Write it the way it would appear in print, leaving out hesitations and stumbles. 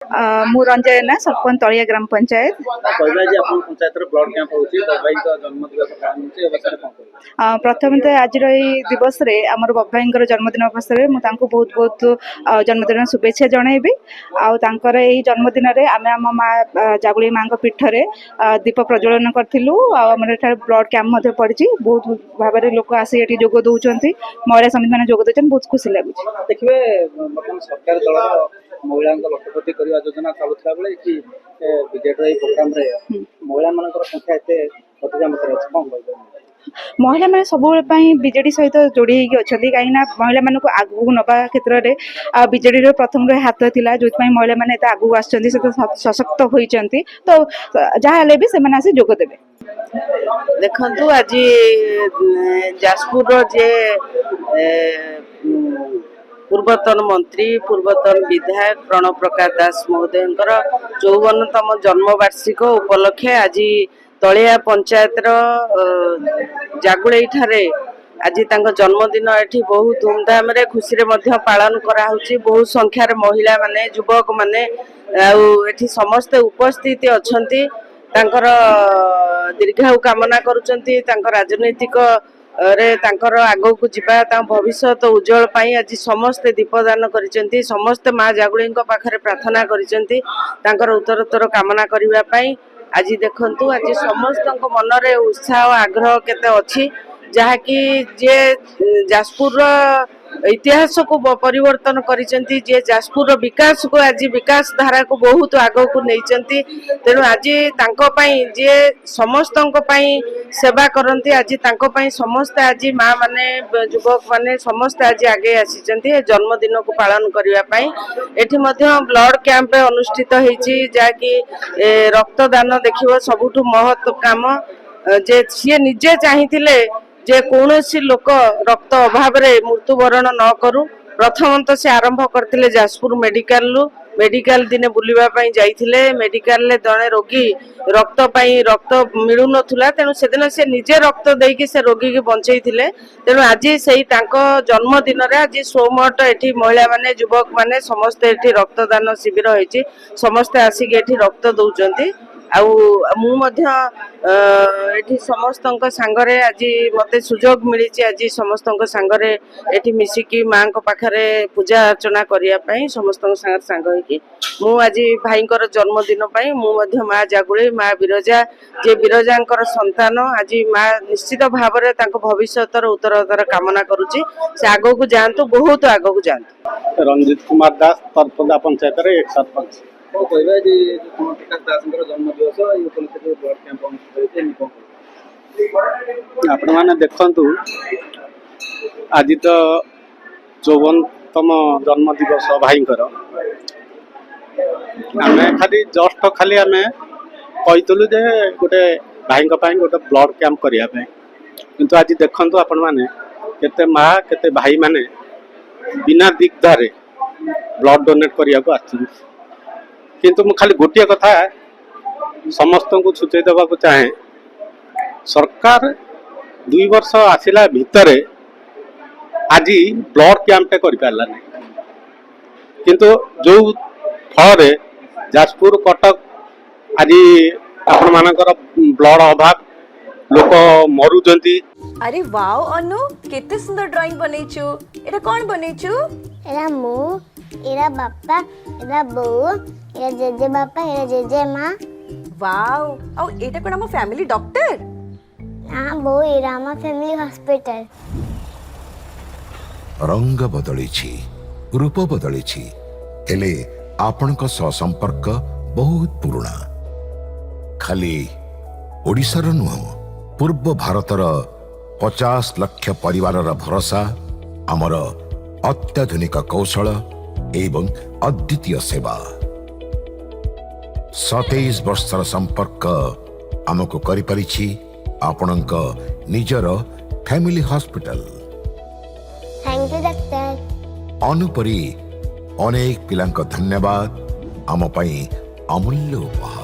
मु रंजना सरपंच तलिया ग्राम पंचायत। प्रथम तो आज दिवस रे आमर बाबाई जन्मदिन अवसर में बहुत बहुत जन्मदिन शुभेच्छा जनइबी। आर यही जन्मदिन में आम आम माँ जागुली माँ पीठ में दीप प्रज्वलन करूँ। ब्लड कैंप पड़ी बहुत भाव में लोक आसी जोग दौरान महिला समिति मैंने जोग दे बहुत खुशी लगुच। देखिए सरकार दल महिला लक्षपति करने योजना चलुला बेले कि विजेट प्रोग्राम महिला मान संख्या एत अधिक मात्रा कौन महिला मैंने सब बीजेडी सहित जोड़ी अच्छा कहीं महिला मानक आगू नवा क्षेत्र में बीजेडी प्रथम हाथ था जो महिला मैंने आगू आसुँच सशक्त होती तो जहाँ भी से आसी जोगदेवे। देखु आज जाजपुर जे पूर्वतन मंत्री पूर्वतन विधायक प्रणव प्रकाश दास महोदय 54तम जन्मवार्षिक उपलक्षे आज तलिया पंचायत जागुड़े ठारे आज जन्मदिन एठी बहुत धूमधाम रे खुशी रे मध्य पालन कराउछि। बहुत संख्यार महिला माने युवक माने एठी समस्त उपस्थित अछंती। तांकर दीर्घायु कामना करुचंती। तांकर राजनीतिक रे तांकर आगो को जीवा भविष्य उज्जवल पाई आज समस्ते दीपदान करिसेंती। समस्त माँ जागुड़ी पाखरे प्रार्थना करिसेंती तांकर उत्तरोत्तर कामना करिवा पाई। आज देखंतु आज समस्त मनरे उत्साह और आग्रह केते अछि जहाँकि जे जाजपुर इतिहास को परिवर्तन करिसेंती। जे जाजपुर विकास को आज विकास धारा को बहुत आगो को नैचंती। तेणु आज तांको पई जे समस्तंको पई सेवा करंती आज तांको पई समस्त आज माँ माने युवक माने समस्त आज आगे आसीचंती जन्मदिन को पालन करिवा पई। एठी मध्य ब्लड कैंप अनुष्ठित हेछि जाकि रक्तदान देखिबो सबुठु महत्व काम जे सी निजे चाहिथिले जे कौनसी लोक रक्त अभाव रे मृत्युवरण न करू। प्रथम तो से आरंभ करथिले जाजपुर मेडिकल दिने बुलिबा पई जाइथिले। मेडिकल ले जने रोगी रक्त पई रक्त मिलु नथुला तेनु सेदिन से निजे रक्त देकी से रोगी के बंचैथिले। तेनु आज सेही तांको जन्मदिन रे आज सोमठ एठी महिला माने युवक माने समस्त एठी रक्तदान शिविर होईची। समस्त आसी एठी रक्त दउचंती। मु मध्य एठी समस्तंक सांगरे आज मते सुजोग मिली आज समस्तंक सांगरे एठी मिसिकी माँ को पाखरे पूजा अर्चना करिया पई समस्तंक सांगर सांग होइकी मु आज भाईंकर जन्मदिन पई मु मध्य माँ जागुड़ी माँ बिरजा जे बिरजांकर संतान आज माँ निश्चित भाव रे तांको भविष्यतर उत्तरोत्तर कामना करूची। से आगो को जानतु बहुत आगो को जानतु। रंजित कुमार दास तरपदा पंचायत रे एक सरपंच तो कहबे जे प्रकाश दासंकर जन्म दिवस ये उपलक्षे ब्लड कैंप अनुष्ठित होइते आपण माने देखंतु आज तो 54तम जन्म दिवस भाईंकर आमे खाली जस्ट खाली आमे कहितलु जे गोटे भाईंक पई गोटे ब्लड कैंप करिया पे किंतु आज देखंतु आपण माने केते माँ केते भाई माने बिना दिग्धारे ब्लड डोनेट करिया को आछन। किंतु मु खाली गोटे कथा समस्त को सूचई देवा को चाहे सरकार 2 वर्ष आसिला भितरे आज ब्लड कैंप कर पारला नहीं। किंतु जो फल जाजपुर कटक आज आपण मानकर ब्लड अभाव लोक मरुचंती। अरे वाओ अनु केते सुंदर ड्राइंग बनेछु। एरा कोन बनेछु? एरा मु एरा बापा एरा बो एरा जेजे बापा एरा जेजे माँ। वाओ औ एटा कोन हम फैमिली डॉक्टर? हां बो एरा हम फैमिली हॉस्पिटल। रंग बदलिछि रूप बदलिछि हेले आपनक संपर्क बहुत पुराना। खाली ओडिशार नुह पूर्व भारतर 50 लाख परिवारर भरोसा आमर अत्याधुनिक कौशल एवं अद्वितीय सेवा। 27 वर्षर संपर्क आमको करि परिछि आपनक निजर family hospital. Thank you doctor. अनुपरी अनेक पिलांक धन्यवाद आम पई अमूल्य उपहार।